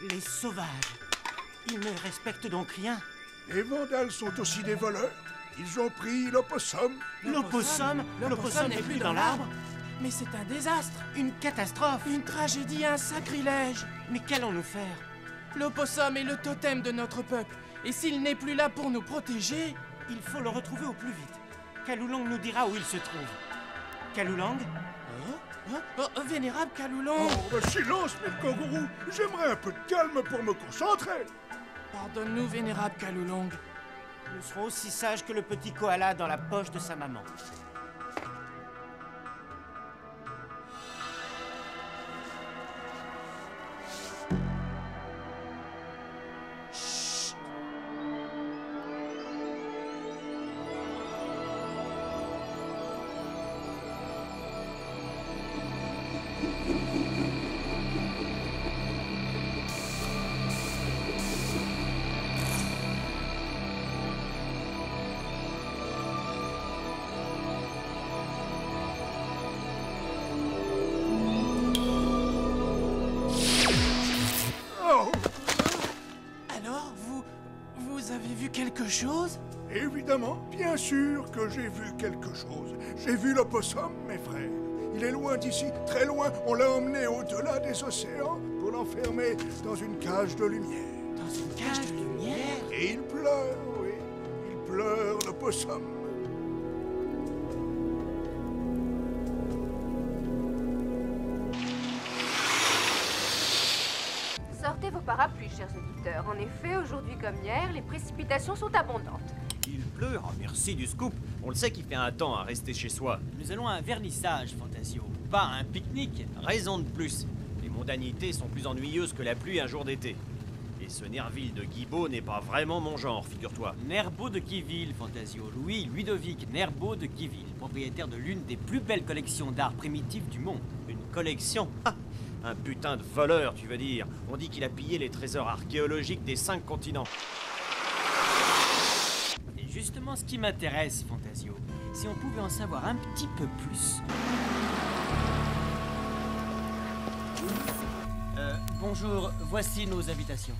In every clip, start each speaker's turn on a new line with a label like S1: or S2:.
S1: Les sauvages. Ils ne respectent donc rien.
S2: Les vandales sont aussi des voleurs. Ils ont pris l'opossum.
S1: L'opossum n'est plus dans l'arbre.
S3: Mais c'est un désastre.
S1: Une catastrophe.
S3: Une tragédie, un sacrilège.
S1: Mais qu'allons-nous faire?
S3: L'opossum est le totem de notre peuple. Et s'il n'est plus là pour nous protéger...
S1: Il faut le retrouver au plus vite. Kalulong nous dira où il se trouve. Kalulong?
S3: Vénérable Kalulong!
S2: Silence, mes kangourous. J'aimerais un peu de calme pour me concentrer.
S3: Pardonne-nous, vénérable Kalulong.
S1: Nous serons aussi sages que le petit koala dans la poche de sa maman.
S3: Alors, vous avez vu quelque chose?
S2: Évidemment, bien sûr que j'ai vu quelque chose. J'ai vu l'opossum, mes frères. Il est loin d'ici, très loin. On l'a emmené au-delà des océans pour l'enfermer dans une cage de lumière.
S3: Dans une cage de lumière?
S2: Et il pleure, oui. Il pleure, l'opossum.
S4: Sortez vos parapluies, chers auditeurs. En effet, aujourd'hui comme hier, les précipitations sont abondantes.
S5: Il pleut, oh, merci du scoop. On le sait qu'il fait un temps à rester chez soi.
S6: Nous allons à un vernissage, Fantasio. Pas à un pique-nique.
S5: Raison de plus. Les mondanités sont plus ennuyeuses que la pluie un jour d'été. Et ce Nerville de Guibault n'est pas vraiment mon genre, figure-toi.
S6: Nerbeau de Quiville, Fantasio. Louis Ludovic Nerbeau de Quiville, propriétaire de l'une des plus belles collections d'art primitif du monde.
S5: Une collection? Ah, un putain de voleur, tu veux dire. On dit qu'il a pillé les trésors archéologiques des 5 continents.
S6: Et justement, ce qui m'intéresse, Fantasio, si on pouvait en savoir un petit peu plus. Bonjour, voici nos invitations.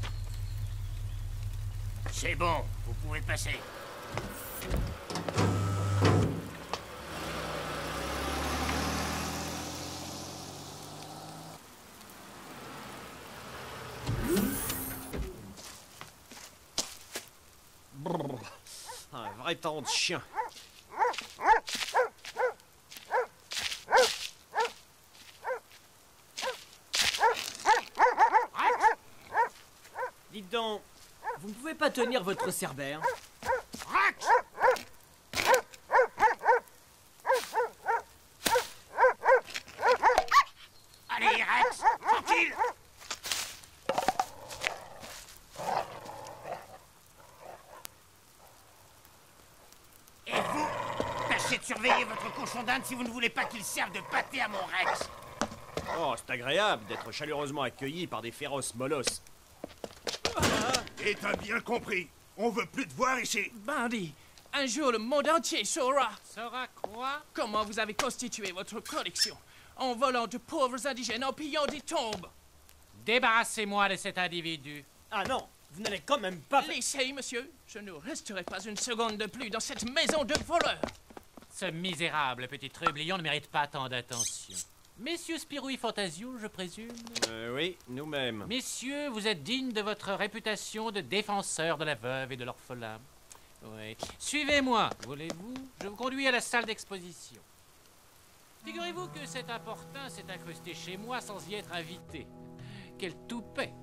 S7: C'est bon, vous pouvez passer.
S5: Brrr. Un vrai temps de chien.
S6: Dites donc, vous ne pouvez pas tenir votre cerbère?
S7: Rax! Allez, Rex, tranquille! Et vous, tâchez de surveiller votre cochon d'Inde si vous ne voulez pas qu'il serve de pâté à mon Rex.
S5: Oh, c'est agréable d'être chaleureusement accueilli par des féroces molosses.
S2: Et t'as bien compris. On veut plus te voir ici.
S3: Bandit, un jour le monde entier saura.
S8: Saura quoi?
S3: Comment vous avez constitué votre collection en volant de pauvres indigènes, en pillant des tombes.
S8: Débarrassez-moi de cet individu.
S6: Ah non, vous n'allez quand même pas...
S3: Laissez, monsieur. Je ne resterai pas une seconde de plus dans cette maison de voleurs.
S8: Ce misérable petit trublion ne mérite pas tant d'attention. Messieurs Spirou et Fantasio, je présume?
S5: Oui, nous-mêmes.
S8: Messieurs, vous êtes dignes de votre réputation de défenseurs de la veuve et de l'orphelin. Oui. Suivez-moi, voulez-vous? Je vous conduis à la salle d'exposition. Figurez-vous que cet importun s'est incrusté chez moi sans y être invité. Quel toupet!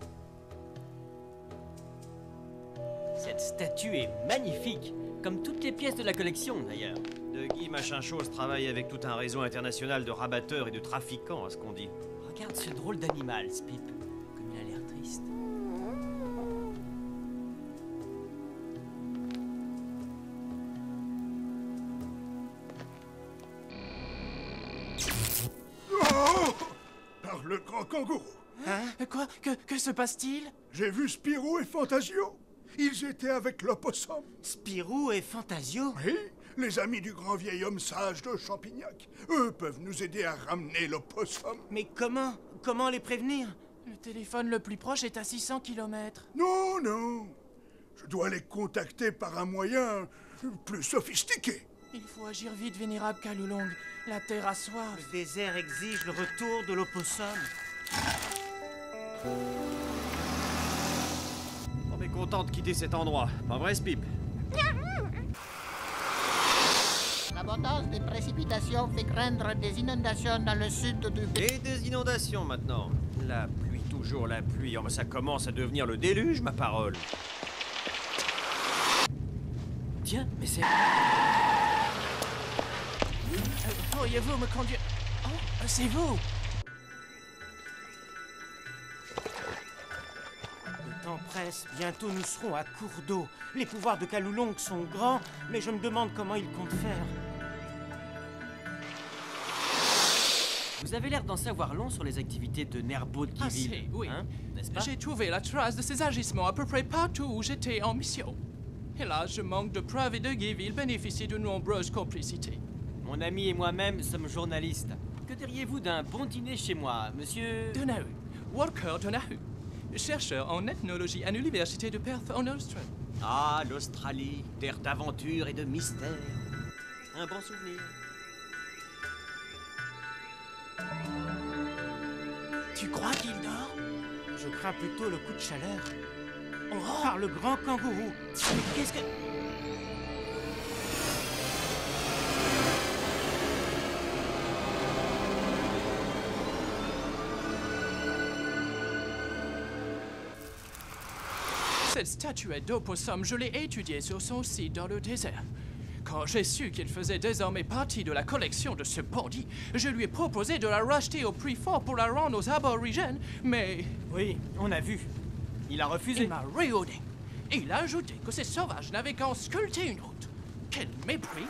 S6: Cette statue est magnifique, comme toutes les pièces de la collection d'ailleurs.
S5: De Guy Machin-Chose travaille avec tout un réseau international de rabatteurs et de trafiquants, à ce qu'on dit.
S6: Regarde ce drôle d'animal, Spip. Comme il a l'air triste.
S2: Oh! Par le grand kangourou.
S3: Quoi? Que se passe-t-il?
S2: J'ai vu Spirou et Fantasio. Ils étaient avec l'opossum.
S1: Spirou et Fantasio?
S2: Oui, les amis du grand vieil homme sage de Champignac. Eux peuvent nous aider à ramener l'opossum.
S1: Mais comment les prévenir?
S3: Le téléphone le plus proche est à 600 km.
S2: Non, non. Je dois les contacter par un moyen plus sophistiqué.
S3: Il faut agir vite, vénérable Kalulong. La Terre a soif.
S1: Le désert exige le retour de l'opossum.
S5: On est content de quitter cet endroit. Pas vrai, Spip?
S9: L'abondance des précipitations fait craindre des inondations dans le sud du pays.
S5: Et des inondations maintenant. La pluie, toujours la pluie. Oh, mais ça commence à devenir le déluge, ma parole.
S6: Tiens, mais c'est...
S3: Pourriez-vous me conduire... Oh, c'est vous!
S1: Le temps presse, bientôt nous serons à court d'eau. Les pouvoirs de Kalulong sont grands, mais je me demande comment il compte faire.
S6: Vous avez l'air d'en savoir long sur les activités de Nerbo de Givil.
S3: Assez, oui.
S6: Hein, n'est-ce pas?
S3: J'ai trouvé la trace de ses agissements à peu près partout où j'étais en mission. Et là, je manque de preuves et de Givil bénéficie de nombreuses complicités.
S6: Mon ami et moi-même sommes journalistes. Que diriez-vous d'un bon dîner chez moi, monsieur...
S3: Donahue, Walker Donahue, chercheur en ethnologie à l'université de Perth en Australie.
S5: Ah, l'Australie, terre d'aventure et de mystère. Un bon souvenir.
S3: Tu crois qu'il dort?
S1: Je crains plutôt le coup de chaleur. Oh, par le grand kangourou. Mais qu'est-ce que...
S3: Cette statuette d'opossum, je l'ai étudiée sur son site dans le désert. Quand j'ai su qu'il faisait désormais partie de la collection de ce bandit, je lui ai proposé de la racheter au prix fort pour la rendre aux aborigènes, mais
S6: Oui, on a vu. Il a refusé.
S3: il m'a réaudé. Et il a ajouté que ces sauvages n'avaient qu'à en sculpter une autre. Quel mépris!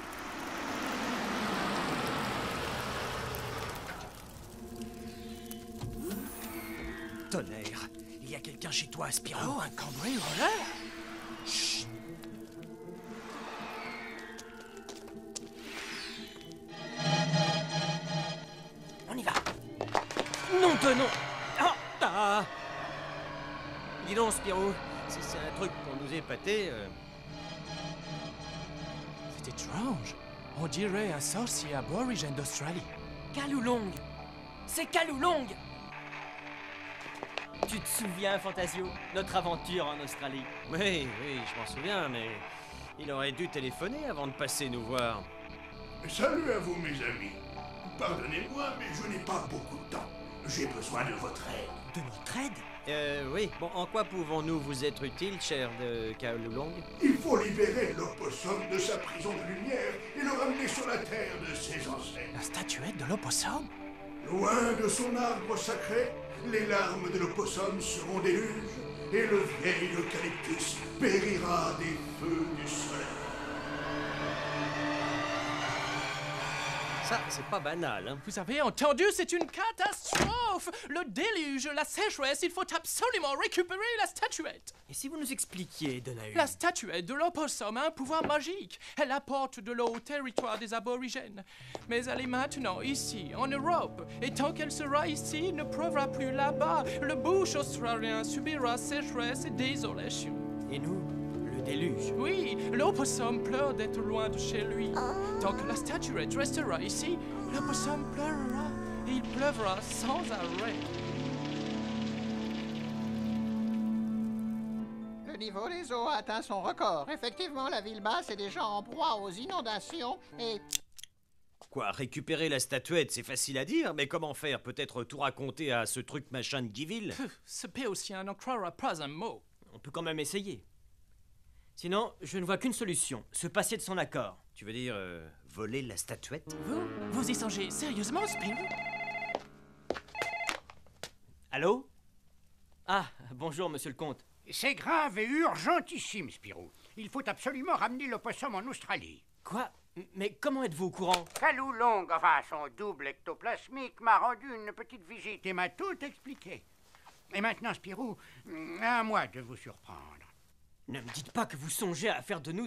S5: Tonnerre, il y a quelqu'un chez toi, Spiro.
S3: Oh, un cambrioleur!
S6: On y va. Non, non. Ah, ah.
S5: Dis donc, Spiro, si c'est un truc pour nous épater...
S3: C'est étrange. On dirait un sorcier aborigène d'Australie.
S6: Kalulong. C'est Kalulong. Tu te souviens, Fantasio, notre aventure en Australie?
S5: Oui, je m'en souviens, mais... Il aurait dû téléphoner avant de passer nous voir.
S2: Salut à vous, mes amis. Pardonnez-moi, mais je n'ai pas beaucoup de temps. J'ai besoin de votre aide.
S6: De notre aide?
S5: Oui. Bon, en quoi pouvons-nous vous être utiles, cher de Kalulong?
S2: Il faut libérer l'opossum de sa prison de lumière et le ramener sur la terre de ses ancêtres.
S3: La statuette de l'opossum?
S2: Loin de son arbre sacré, les larmes de l'opossum seront déluge et le vieil eucalyptus périra des feux du soleil.
S5: Ça, c'est pas banal, hein.
S3: Vous avez entendu, c'est une catastrophe! Le déluge, la sécheresse, il faut absolument récupérer la statuette!
S6: Et si vous nous expliquiez, Donahue?
S3: La statuette de l'opossum a un pouvoir magique. Elle apporte de l'eau au territoire des aborigènes. Mais elle est maintenant ici, en Europe. Et tant qu'elle sera ici, il ne pleuvra plus là-bas. Le bush australien subira sécheresse et désolation.
S6: Et nous, le déluge?
S3: Oui, l'opossum pleure d'être loin de chez lui. Tant que la statuette restera ici, l'opossum pleurera. Et il pleuvra sans arrêt.
S9: Le niveau des eaux a atteint son record. Effectivement, la ville basse est déjà en proie aux inondations et...
S5: Quoi, récupérer la statuette, c'est facile à dire, mais comment faire? Peut-être tout raconter à ce truc machin de Givil?
S3: Ce péotien n'en croira pas un mot.
S6: On peut quand même essayer. Sinon, je ne vois qu'une solution, se passer de son accord.
S5: Tu veux dire, voler la statuette?
S3: Vous y songez sérieusement, Spiro?
S6: Allô? Ah, bonjour, monsieur le comte.
S7: C'est grave et urgentissime, Spirou. Il faut absolument ramener l'opossum en Australie.
S6: Quoi? Mais comment êtes-vous au courant?
S7: Kalulong, enfin son double ectoplasmique, m'a rendu une petite visite et m'a tout expliqué. Et maintenant, Spirou, à moi de vous surprendre.
S6: Ne me dites pas que vous songez à faire de nous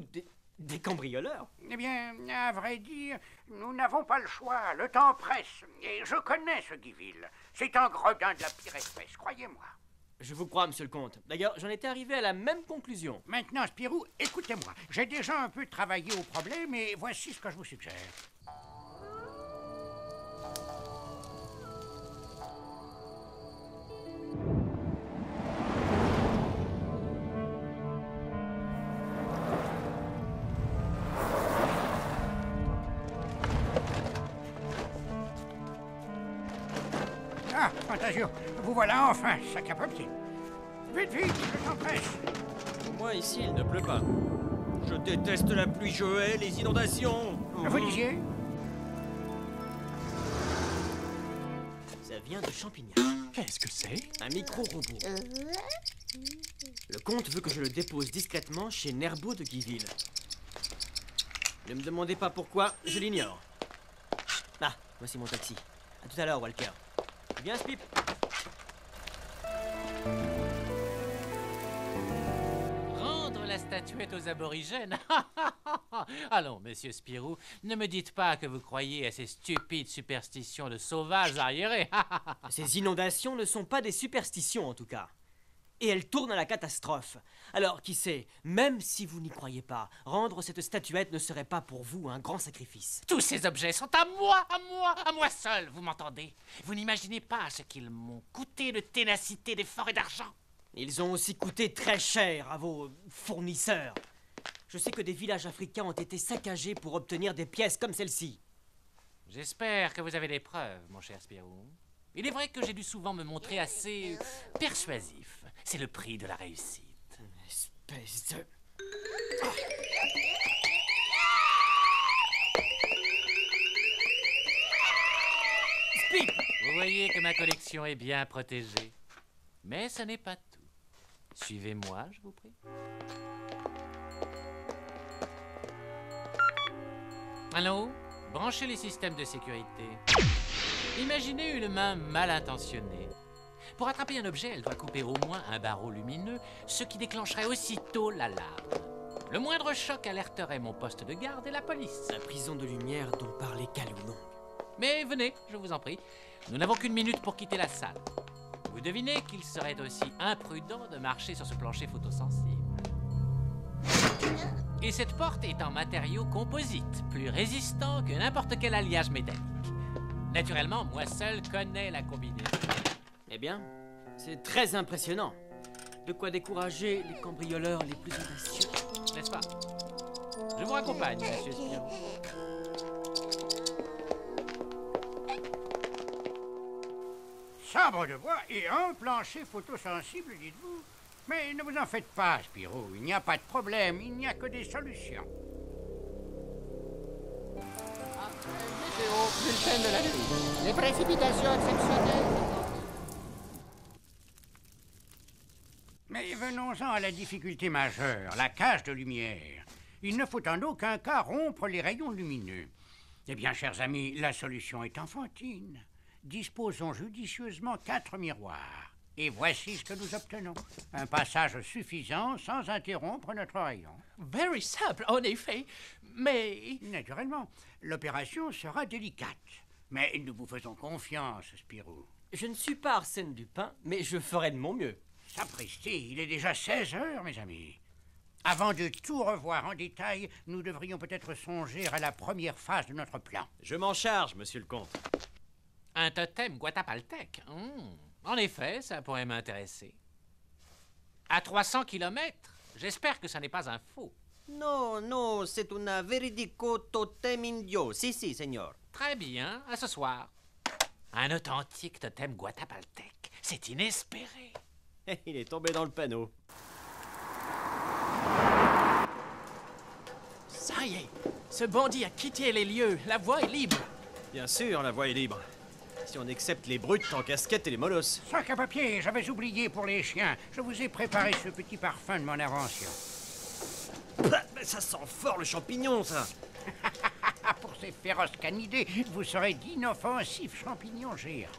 S6: Des cambrioleurs?
S7: Eh bien, à vrai dire, nous n'avons pas le choix. Le temps presse. Et je connais ce Giville. C'est un gredin de la pire espèce, croyez-moi.
S6: Je vous crois, monsieur le comte. D'ailleurs, j'en étais arrivé à la même conclusion.
S7: Maintenant, Spirou, écoutez-moi. J'ai déjà un peu travaillé au problème et voici ce que je vous suggère. Ah, Fantasio, vous voilà enfin, sac à papier. Vite, vite, je t'en presse.
S5: Moi, ici, il ne pleut pas. Je déteste la pluie, je hais les inondations.
S7: Vous disiez?
S6: Ça vient de Champignac.
S3: Qu'est-ce que c'est?
S6: Un micro-robot. Le comte veut que je le dépose discrètement chez Nerbeau de Giville. Ne me demandez pas pourquoi, je l'ignore. Ah, voici mon taxi. À tout à l'heure, Walker. Viens, Spip.
S8: Rendre la statuette aux aborigènes? Allons, monsieur Spirou, ne me dites pas que vous croyez à ces stupides superstitions de sauvages arriérés.
S6: Ces inondations ne sont pas des superstitions, en tout cas. Et elles tournent à la catastrophe. Alors, qui sait, même si vous n'y croyez pas, rendre cette statuette ne serait pas pour vous un grand sacrifice.
S8: Tous ces objets sont à moi seul, vous m'entendez? Vous n'imaginez pas ce qu'ils m'ont coûté de ténacité, d'efforts et d'argent.
S6: Ils ont aussi coûté très cher à vos fournisseurs. Je sais que des villages africains ont été saccagés pour obtenir des pièces comme celle-ci.
S8: J'espère que vous avez des preuves, mon cher Spirou. Il est vrai que j'ai dû souvent me montrer assez persuasif. C'est le prix de la réussite.
S6: Espèce de...
S8: Spip! Vous voyez que ma collection est bien protégée. Mais ce n'est pas tout. Suivez-moi, je vous prie. Allô? Branchez les systèmes de sécurité. Imaginez une main mal intentionnée. Pour attraper un objet, elle doit couper au moins un barreau lumineux, ce qui déclencherait aussitôt l'alarme. Le moindre choc alerterait mon poste de garde et la police.
S6: La prison de lumière dont parlait Kaloulong.
S8: Mais venez, je vous en prie. Nous n'avons qu'une minute pour quitter la salle. Vous devinez qu'il serait aussi imprudent de marcher sur ce plancher photosensible. Et cette porte est en matériau composite, plus résistant que n'importe quel alliage métallique. Naturellement, moi seul connais la combinaison.
S6: Eh bien, c'est très impressionnant. De quoi décourager les cambrioleurs les plus audacieux.
S8: N'est-ce pas? Je vous raccompagne, monsieur Spirou.
S7: Sabre de bois et un plancher photosensible, dites-vous. Mais ne vous en faites pas, Spirou. Il n'y a pas de problème, il n'y a que des solutions.
S9: Météo, bulletin de la nuit. Les précipitations exceptionnelles.
S7: Mais venons-en à la difficulté majeure, la cage de lumière. Il ne faut en aucun cas rompre les rayons lumineux. Eh bien, chers amis, la solution est enfantine. Disposons judicieusement 4 miroirs. Et voici ce que nous obtenons. Un passage suffisant sans interrompre notre rayon.
S3: Very simple, en effet. Mais...
S7: Naturellement, l'opération sera délicate. Mais nous vous faisons confiance, Spirou.
S6: Je ne suis pas Arsène Lupin, mais je ferai de mon mieux.
S7: Sapristi, il est déjà 16 heures, mes amis. Avant de tout revoir en détail, nous devrions peut-être songer à la première phase de notre plan.
S5: Je m'en charge, monsieur le comte.
S8: Un totem guatapaltec. En effet, ça pourrait m'intéresser. À 300 kilomètres, j'espère que ça n'est pas un faux.
S10: No, no, c'est un veridico totem indio. Si, si, señor.
S8: Très bien, à ce soir. Un authentique totem guatapaltec. C'est inespéré.
S5: Il est tombé dans le panneau.
S3: Ça y est, ce bandit a quitté les lieux. La voie est libre.
S5: Bien sûr, la voie est libre. Si on accepte les brutes en casquette et les molosses.
S7: Sac à papier, j'avais oublié pour les chiens. Je vous ai préparé ce petit parfum de mon invention.
S5: Mais ça sent fort le champignon, ça.
S7: Pour ces féroces canidés, vous serez d'inoffensifs champignons géants.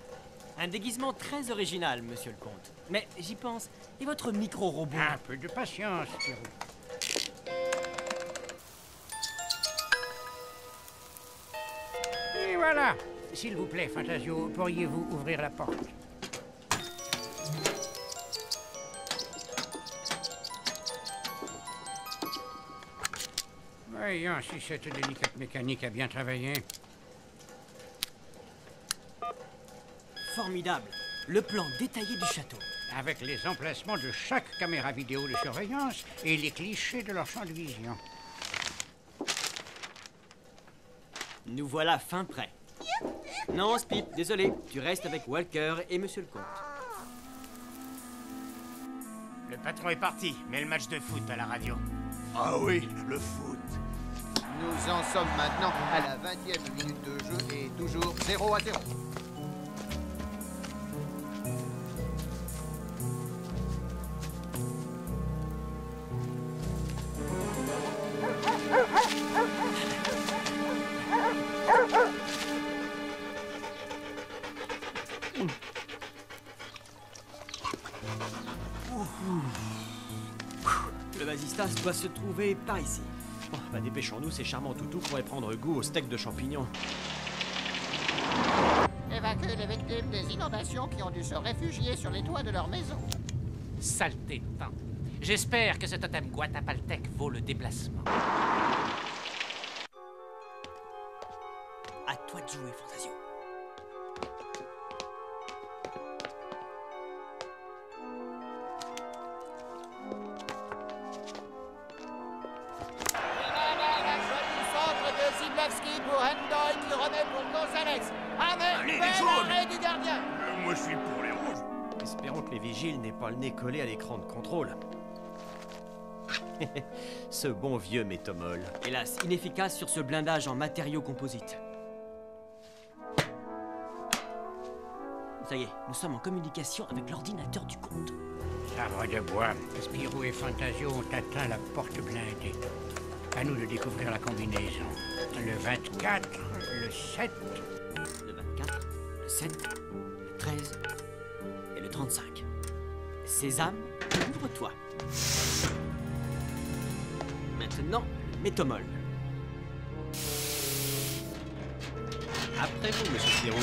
S6: Un déguisement très original, monsieur le comte. Mais j'y pense. Et votre micro-robot?
S7: Un peu de patience, Spirou. Voilà. S'il vous plaît, Fantasio, pourriez-vous ouvrir la porte? Voyons si cette délicate mécanique a bien travaillé.
S6: Formidable. Le plan détaillé du château.
S7: Avec les emplacements de chaque caméra vidéo de surveillance et les clichés de leur champ de vision.
S6: Nous voilà fin prêts. Non, Spip, désolé. Tu restes avec Walker et Monsieur le Comte.
S1: Le patron est parti, mais le match de foot à la radio.
S2: Ah oui, le foot.
S9: Nous en sommes maintenant à la 20e minute de jeu et toujours 0-0.
S6: Le Vasistas doit se trouver par ici.
S5: Oh, bah dépêchons-nous, ces charmants toutous pourraient prendre goût au steak de champignons.
S9: Évacuer les victimes des inondations qui ont dû se réfugier sur les toits de leur maison.
S8: Saleté de temps. J'espère que ce totem Guatapaltec vaut le déplacement.
S6: À toi de jouer, Fantasio.
S9: Pour Hendoy qui remet pour Gonzalez. Avec bel arrêt du gardien.
S2: Moi, je suis pour les rouges.
S5: Espérons que les vigiles n'aient pas le nez collé à l'écran de contrôle. Ce bon vieux métomol.
S6: Hélas, inefficace sur ce blindage en matériaux composites. Ça y est, nous sommes en communication avec l'ordinateur du comte.
S7: Sabre de bois, Spirou et Fantasio ont atteint la porte blindée. À nous de découvrir la combinaison. Le 24, le 7...
S6: Le 24, le 7, le 13 et le 35. Sésame, ouvre-toi. Maintenant, le métomol.
S5: Après vous, monsieur Spirou.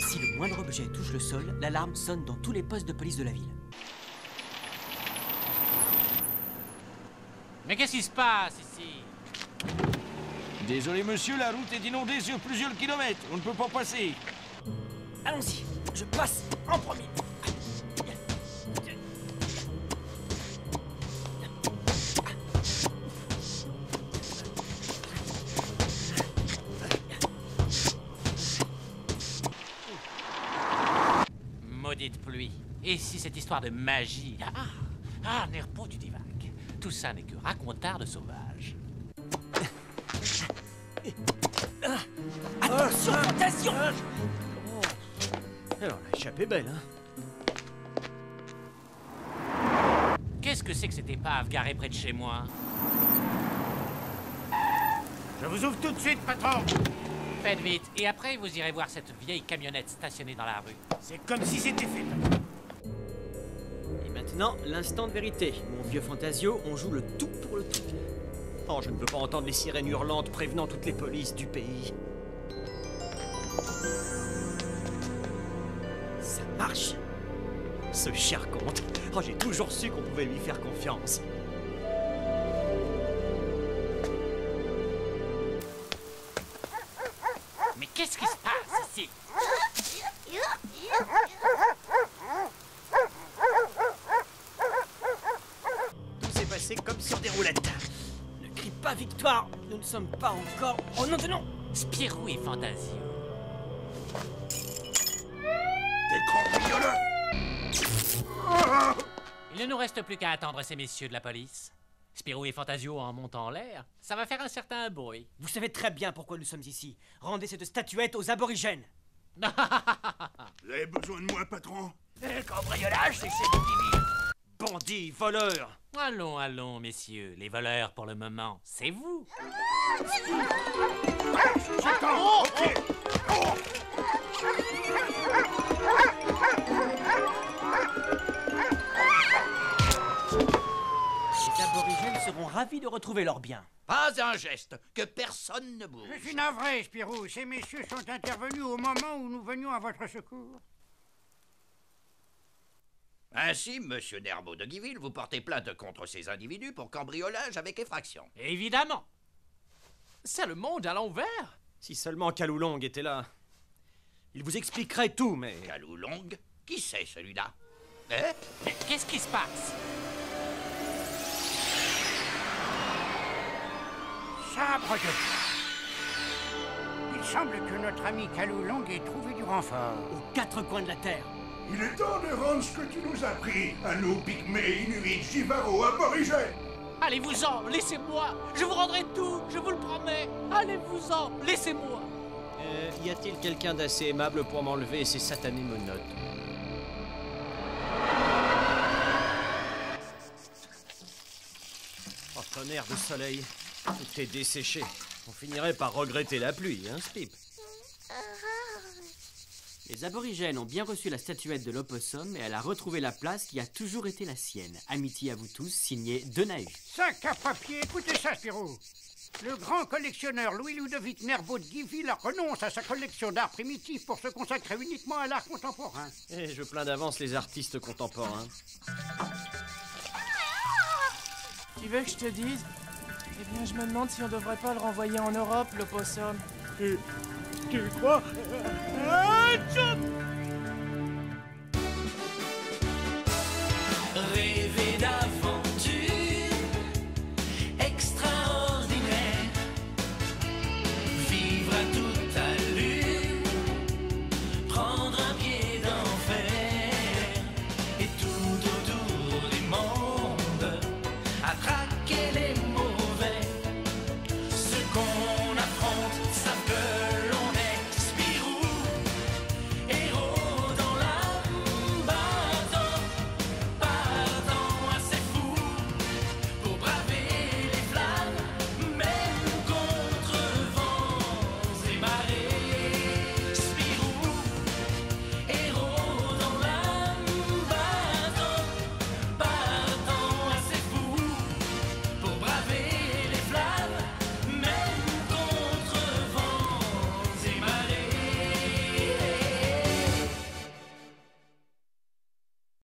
S6: Si le moindre objet touche le sol, l'alarme sonne dans tous les postes de police de la ville.
S8: Mais qu'est-ce qui se passe ici?
S11: Désolé monsieur, la route est inondée sur plusieurs kilomètres. On ne peut pas passer.
S6: Allons-y, je passe en premier.
S8: Maudite pluie. Et si cette histoire de magie... Nerpo, tu divagues. Tout ça n'est que racontard de sauvage.
S6: Attention, Fantasio!
S5: Alors, l'échappée belle, hein?
S8: Qu'est-ce que c'est que cette épave garée près de chez moi?
S1: Je vous ouvre tout de suite, patron.
S8: Faites vite, et après vous irez voir cette vieille camionnette stationnée dans la rue.
S1: C'est comme si c'était fait.
S6: Et maintenant, l'instant de vérité. Mon vieux Fantasio, on joue le tout pour le tout.
S5: Oh, je ne veux pas entendre les sirènes hurlantes prévenant toutes les polices du pays.
S6: Ça marche.
S5: Ce cher comte. Oh, j'ai toujours su qu'on pouvait lui faire confiance.
S8: Mais qu'est-ce qui se passe ici?
S5: Tout s'est passé comme sur des roulettes.
S6: Ne crie pas victoire. Nous ne sommes pas encore... Oh non, non.
S8: Spirou et Fantasio.
S2: Des cambrioleurs.
S8: Il ne nous reste plus qu'à attendre ces messieurs de la police. Spirou et Fantasio en montant en l'air, ça va faire un certain bruit.
S6: Vous savez très bien pourquoi nous sommes ici. Rendez cette statuette aux aborigènes.
S2: Vous avez besoin de moi, patron?
S1: Le cambriolage, c'est chez Bikini.
S5: Bandits, voleurs.
S8: Allons, allons, messieurs. Les voleurs, pour le moment, c'est vous.
S2: J'attends. Ok.
S6: Les aborigènes seront ravis de retrouver leurs biens.
S10: Pas
S12: pas un geste, que personne ne bouge.
S7: Je suis navré, Spirou. Ces messieurs sont intervenus au moment où nous venions à votre secours.
S12: Ainsi, monsieur Nerbo de Giville, vous portez plainte contre ces individus pour cambriolage avec effraction.
S8: Évidemment.
S3: C'est le monde à l'envers.
S5: Si seulement Kaloulong était là. Il vous expliquerait tout, mais...
S12: Kaloulong? Qui c'est, celui-là?
S8: Mais qu'est-ce qui se passe?
S7: Sabre de... Il semble que notre ami Kaloulong ait trouvé du renfort.
S6: Aux quatre coins de la Terre.
S2: Il est temps de rendre ce que tu nous as pris, à nous, pygmées, inuits, jivaros, aborigènes.
S8: Allez-vous-en, laissez-moi. Je vous rendrai tout, je vous le promets. Allez-vous-en, laissez-moi.
S5: Y a-t-il quelqu'un d'assez aimable pour m'enlever ces satanés menottes? Oh, tonnerre de soleil. Tout est desséché. On finirait par regretter la pluie, hein, Spip?
S6: Les aborigènes ont bien reçu la statuette de l'opossum et elle a retrouvé la place qui a toujours été la sienne. Amitié à vous tous, signé Denahue.
S7: Sac à papier, écoutez ça, Spirou. Le grand collectionneur Louis-Ludovic Nerbo de Giville renonce à sa collection d'art primitif pour se consacrer uniquement à l'art contemporain.
S5: Et je plains d'avance les artistes contemporains.
S3: Tu veux que je te dise? Eh bien, je me demande si on devrait pas le renvoyer en Europe, l'opossum.
S1: Tu crois?
S12: Ré